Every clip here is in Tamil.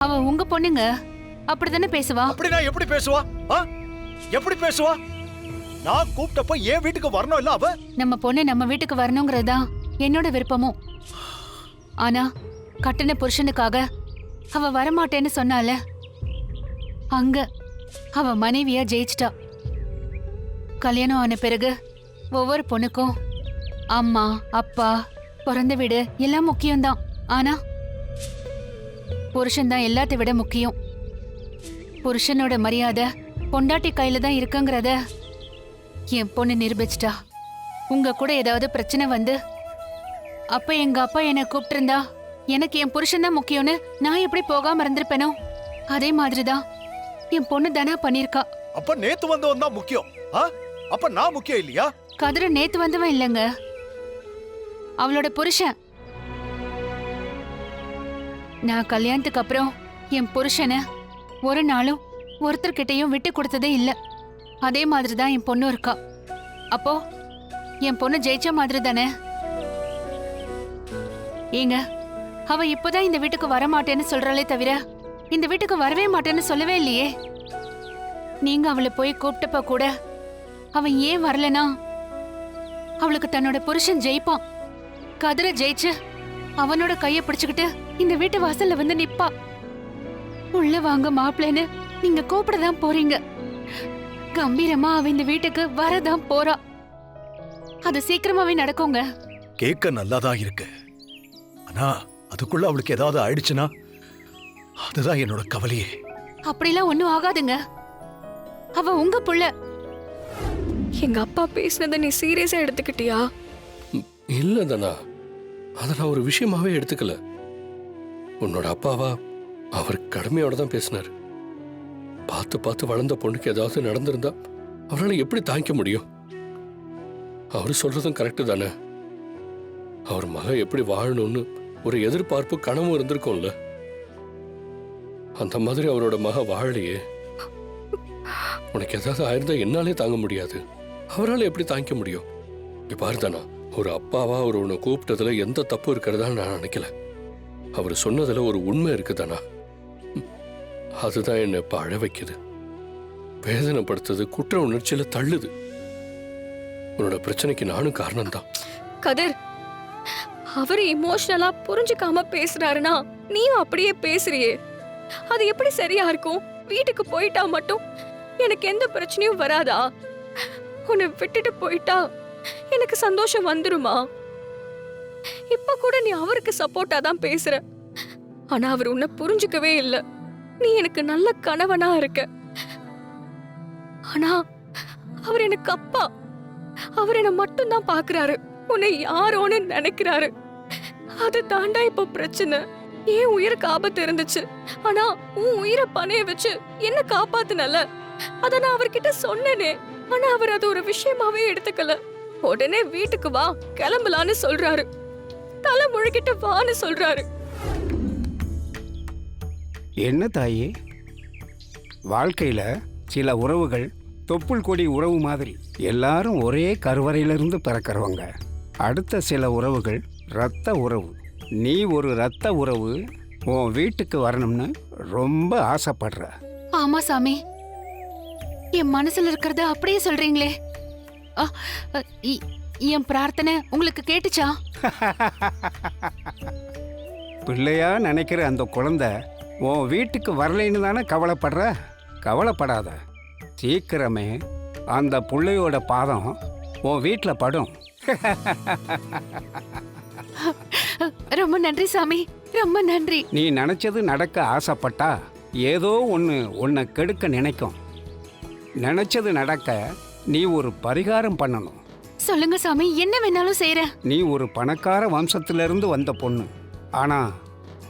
அவ உங்க பொண்ணுங்க, அப்படிதானே பேசுவா? அப்படினா எப்படி பேசுவா? எப்படி பேசுவா? நான் கூப்பிட்டப்ப ஏன் வீட்டுக்கு வரணும் இல்ல அவ? நம்ம பொண்ணு நம்ம வீட்டுக்கு வரணுங்கிறதா என்னோட விருப்பமும். ஆனா கட்டின புருஷனுக்காக அவ வரமாட்டேன்னு சொன்னால, அங்க அவ மனைவியா ஜெயிச்சிட்டா. கல்யாணம் ஆன பிறகு ஒவ்வொரு பொண்ணுக்கும் அம்மா அப்பா பிறந்த வீடு எல்லாம் முக்கியம்தான். ஆனா புருஷன் தான் எல்லாத்தை விட முக்கியம். புருஷனோட மரியாதை பொண்டாட்டி கையில தான் இருக்குங்கிறத என் பொண்ணு நிரூபிச்சிட்டா. உங்க கூட ஏதாவது பிரச்சனை வந்து அப்ப எங்க அப்பா என்னை கூப்பிட்டிருந்தா எனக்கு என் புருஷன் தான் முக்கியம்னு நான் எப்படி போகாம இருந்திருப்பேனோ அதே மாதிரிதான் என் பொண்ணு தானா பண்ணிருக்கா. அப்ப நேத்து வந்தவன் தான் முக்கியம். அப்ப நான் முக்கியம் இல்லையா? கதிர நேத்து வந்தவன் இல்லங்க, அவளோட புருஷன். நான் கல்யாணத்துக்கு அப்புறம் என் புருஷனை ஒரு நாளும் ஒருத்தர்கிட்டையும் விட்டு கொடுத்ததே இல்ல. அதே மாதிரிதான் என் பொண்ணு இருக்கா. அப்போ என் பொண்ணு ஜெயிச்ச மாதிரி தானே? ஏங்க, அவ இப்பதான் இந்த வீட்டுக்கு வரமாட்டேன்னு சொல்றாளே தவிர இந்த வீட்டுக்கு வரவே மாட்டேன்னு சொல்லவே இல்லையே. நீங்க அவளை போய் கூப்பிட்டப்ப கூட அவன் ஏன் வரலனா, அவளுக்கு தன்னோட புருஷன் ஜெயிப்பான், கதிர ஜெயிச்சு அவனோட கைய பிடிச்சுக்கிட்டு இந்த வீட்டு வாசல்ல வந்து நிப்பா. உள்ள வாங்க மாப்பிள்ளைன்னு நீங்க கூப்பிடதான் போறீங்க. கம்பீரமா அவ இந்த வீட்டுக்கு வரதான் போறா. அது சீக்கிரமாவே நடக்குங்க. கேட்க நல்லாதான் இருக்கு. ஆனா அதுக்குள்ள அவளுக்கு ஏதாவது ஆயிடுச்சுன்னா அதுதான் என்னோட கவலையே. அப்படிலாம் ஒண்ணும் ஆகாதுங்க. அவ உங்க புள்ள. எங்க அப்பா பேசினதை நீ சீரியஸா எடுத்துக்கிட்டியா? இல்ல தானா, அத நான் ஒரு விஷயமாவே எடுத்துக்கல. உன்னோட அப்பாவா அவர் கடமையோட தான் பேசினார். பார்த்து பார்த்து வளர்ந்த பொண்ணுக்கு ஏதாவது நடந்திருந்தா அவரால் எப்படி தாங்கிக்க முடியும்? அவரு சொல்றதும் கரெக்டு தானே. அவர் மகன் எப்படி வாழணும்னு ஒரு எதிர்பார்ப்பு கனவும் இருந்திருக்கும்ல. அந்த மாதிரி அவரோட மக வாழலையே. உனக்கு ஏதாவது ஆயிருந்தா என்னாலே தாங்க முடியாது. அவரால் எப்படி தாங்கிக்க முடியும்? இப்ப பாருதானா, ஒரு அப்பாவா அவர் உன்னை கூப்பிட்டதுல எந்த தப்பு இருக்கிறதா நான் நினைக்கல. அவர் சொன்னதுல ஒரு உண்மை இருக்குதானா, அதுதான் என்னை இப்ப அழ வைக்குது, வேதனைப்படுத்துது, குற்ற உணர்ச்சியில தள்ளுது. உன்னோட பிரச்சனைக்கு நானும் காரணம்தான். கதிர், அவரு இமோஷனலா புரிஞ்சுக்காம பேசுறாருன்னா நீயும் அப்படியே பேசுறியே. அது எப்படி சரியா இருக்கும்? வீட்டுக்கு போயிட்டா மட்டும் எனக்கு எந்த பிரச்சனையும் வராதா? உன்னை விட்டுட்டு போயிட்டா எனக்கு சந்தோஷம் வந்துருமா? இப்ப கூட நீ அவருக்கு சப்போர்ட்டா தான் பேசுற. ஆனா அவர் உன்னை புரிஞ்சுக்கவே இல்ல. நீ எனக்கு நல்ல கணவனா இருக்க, ஆனா அவர் எனக்கு அப்பா. அவர் என்ன மட்டும் தான் பாக்குறாரு, உன்னை யாரோன்னு நினைக்கிறாரு. அது தாண்டா இப்ப பிரச்சனை. ஏன் உயிருக்கு ஆபத்து இருந்துச்சு, ஆனா உன் உயிரை பணைய வச்சு என்ன காப்பாத்துனல. அத நான் அவர்கிட்ட சொன்னேனே, ஆனா அவர் அது ஒரு விஷயமாவே எடுத்துக்கல. உடனே வீட்டுக்கு வா, கிளம்பலான்னு சொல்றாரு. தலை முழுகிட்டு வான்னு சொல்றாரு. என்ன தாயே, வாழ்க்கையில சில உறவுகள் தொப்புள் கொடி உறவு மாதிரி எல்லாரும் ஒரே கருவறையிலிருந்து பிறக்கிறவங்க. அடுத்த சில உறவுகள் இரத்த உறவு. நீ ஒரு இரத்த உறவு உன் வீட்டுக்கு வரணும்னு ரொம்ப ஆசைப்படுற. ஆமா சாமி, என் மனசுல இருக்கிறத அப்படியே சொல்றீங்களே. என் பிரார்த்தனை உங்களுக்கு கேட்டுச்சா? பிள்ளையா நினைக்கிற அந்த குழந்தை உன் வீட்டுக்கு வரலைன்னு தானே கவலைப்படுற? கவலைப்படாத, சீக்கிரமே அந்த பிள்ளையோட பாதம் உன் வீட்டில் படும். ரொம்ப நன்றி சாமி, ரொம்ப நன்றி. நீ நினைச்சது நடக்க ஆசைப்பட்டா ஏதோ ஒன்று உன்னை கெடுக்க நினைக்கும். நினைச்சது நடக்க நீ ஒரு பரிகாரம் பண்ணணும். சொல்லுங்க சாமி, என்ன வேணாலும் செய்யறேன். நீ ஒரு பணக்கார வம்சத்திலிருந்து வந்த பொண்ணு, ஆனா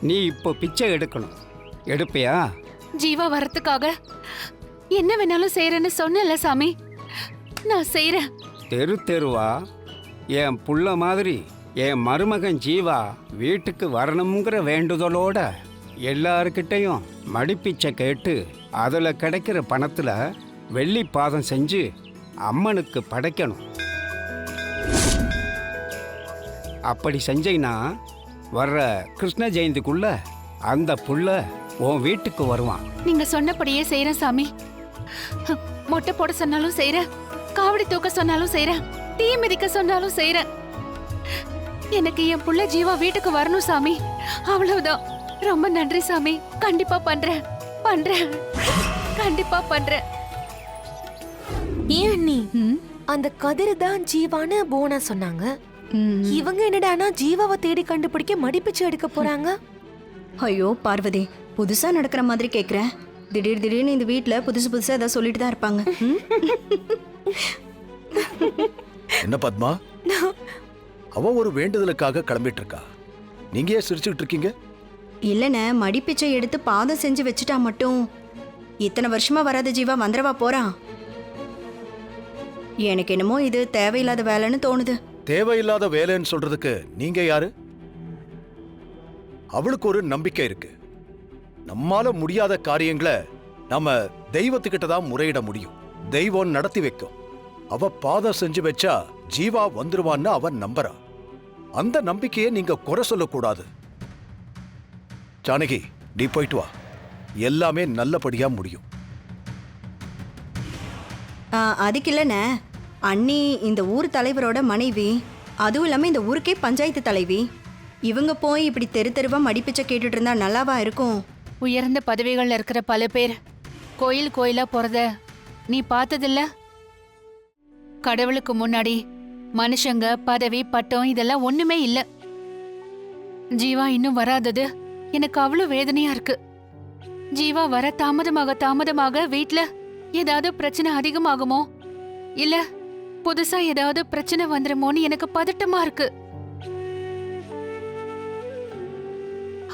நீ இப்போ பிச்சை எடுக்கணும். எடுப்பியா? ஜீவா வரத்துக்காக என்ன வேணாலும் செய்யறேன்னு சொன்னல சாமி, நான் செய்யறேன். தெரு தெருவா என் புள்ள மாதிரி என் மருமகன் ஜீவா வீட்டுக்கு வரணுங்கிற வேண்டுதலோட எல்லாருக்கிட்டையும் மடிப்பிச்சை கேட்டு அதில் கிடைக்கிற பணத்தில் வெள்ளி பாதம் செஞ்சு அம்மனுக்கு படைக்கணும். அப்படி செஞ்சைன்னா வர்ற கிருஷ்ண ஜெயந்திக்குள்ள அந்த புள்ள உன் வீட்டுக்கு வருவான். நீங்க சொன்னபடியே செய்யறேன் சாமி. மொட்டை போட சொன்னாலும் செய்யறேன், காவடி தூக்க சொன்னாலும் செய்யறேன், தீ மிதிக்க சொன்னாலும் செய்யறேன். எனக்கு என் புள்ள ஜீவா வீட்டுக்கு வரணும் சாமி, அவ்வளவுதான். ரொம்ப நன்றி சாமி. கண்டிப்பா பண்றேன், கண்டிப்பா பண்றேன். ஏன் அண்ணி, ம், அந்த கதிர் தான் ஜீவான்னு போனா சொன்னாங்க. ம். இவங்க என்னடானா ஜீவாவை தேடி கண்டுபிடிக்க மடிப்பிச்சு எடுக்க போறாங்க. ஐயோ பார்வதி, புதுசா நடக்கிற மாதிரி கேக்குற. திடீர்னு இந்த வீட்ல புதுசா ஏதாவது சொல்லிட்டு தான் இருப்பாங்க. என்ன பத்மா, அவ ஒரு வேண்டுதலுக்காக கிளம்பிட்டு இருக்கா, நீங்க ஏன் சிரிச்சுக்கிட்டு இருக்கீங்க? இல்லைண்ணே, மடிப்பிச்சை எடுத்து பாதம் செஞ்சு வச்சுட்டா மட்டும் இத்தனை வருஷமா வராத ஜீவா வந்துடவா போறான்? எனக்கு என்னமோ இது தேவையில்லாத வேலைன்னு தோணுது. தேவையில்லாத வேலைன்னு சொல்றதுக்கு நீங்க யாரு? அவளுக்கு ஒரு நம்பிக்கை இருக்கு. நம்மால முடியாத காரியங்களை நம்ம தெய்வத்துக்கிட்ட தான் முறையிட முடியும். தெய்வம் நடத்தி வைக்கும். அவ பாதம் செஞ்சு வச்சா ஜீவா வந்துருவான்னு அவன் நம்புறா. அந்த நம்பிக்கையை நீங்க குறை சொல்லக்கூடாது. ஜானகி, நீ போயிட்டு வா, எல்லாமே நல்லபடியா முடியும். அதுக்கு இல்லைண்ணே, அண்ணி இந்த ஊர் தலைவரோட மனைவி, அதுவும் இல்லாம இந்த ஊருக்கே பஞ்சாயத்து தலைவி. இவங்க போய் இப்படி தெருவா மடிப்பிச்சை கேட்டுட்டு இருந்தா நல்லாவா இருக்கும்? உயர்ந்த பதவிகள்ல இருக்கிற பல பேர் கோயிலா போறத நீ பார்த்ததில்ல? கடவுளுக்கு முன்னாடி மனுஷங்க பதவி பட்டம் இதெல்லாம் ஒண்ணுமே இல்ல. ஜீவா இன்னும் வராதது எனக்கு அவ்வளவு வேதனையா இருக்கு. ஜீவா வர தாமதமாக வீட்ல ஏதாவது பிரச்சனை அதிகமாகுமோ, இல்ல புதுசா ஏதாவது பிரச்சனை வந்துருமோன்னு எனக்கு பதட்டமா இருக்கு.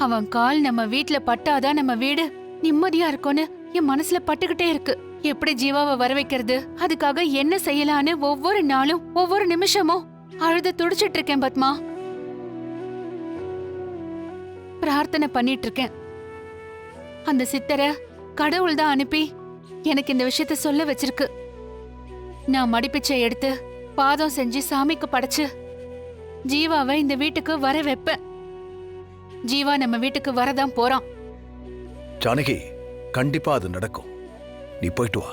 அவன் கால் நம்ம வீட்ல பட்டாதான் நம்ம வீடு நிம்மதியா இருக்கும்னு என் மனசுல பட்டுக்கிட்டே இருக்கு. எப்படி ஜீவாவை வர வைக்கிறது, அதுக்காக என்ன செய்யலான்னு ஒவ்வொரு நாளும் ஒவ்வொரு நிமிஷமும் அழுது துடிச்சிட்டு இருக்கேன் பத்மா. பிரார்த்தனை பண்ணிட்டு இருக்கேன். அந்த சித்தரை கடவுள் தான் அனுப்பி எனக்கு இந்த விஷயத்த சொல்ல வச்சிருக்கு. நான் மடிப்பிச்சை எடுத்து பாதம் செஞ்சு சாமிக்கு படைச்சு ஜீவாவை இந்த வீட்டுக்கு வர வைப்பேன். ஜீவா நம்ம வீட்டுக்கு வரதான் போறான். ஜானகி, கண்டிப்பா அது நடக்கும். நீ போயிட்டு வா.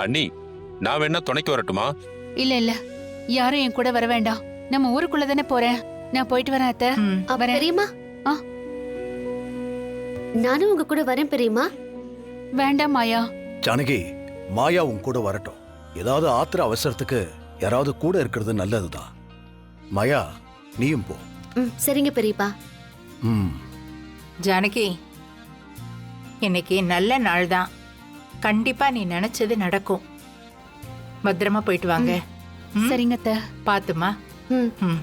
அண்ணி, நான் வேணா துணைக்கு வரட்டுமா? இல்ல யாரும் என் கூட வர வேண்டாம். நம்ம ஊருக்குள்ள தானே போறேன். நான் போயிட்டு வரேன் அத்தை. வரேன். பெரியம்மா, ஆ. நானும் உங்க கூட வரேன் பெரியம்மா. வேண்டாம் மாயா. ஜானகி, மாயா உன் கூட வரட்டும். ஏதாவது ஆத்திர அவசரத்துக்கு யாராவது கூட இருக்கிறது நல்லதுதான். மாயா, நீயும் போ. சரிங்க பெரியப்பா. ம். ஜானகி, இன்னைக்கு நல்ல நாள் தான். கண்டிப்பா நீ நினைச்சது நடக்கும். பத்திரமா போயிட்டு வாங்க. சரிங்க அத்தை. பாத்துமா. ம். ம்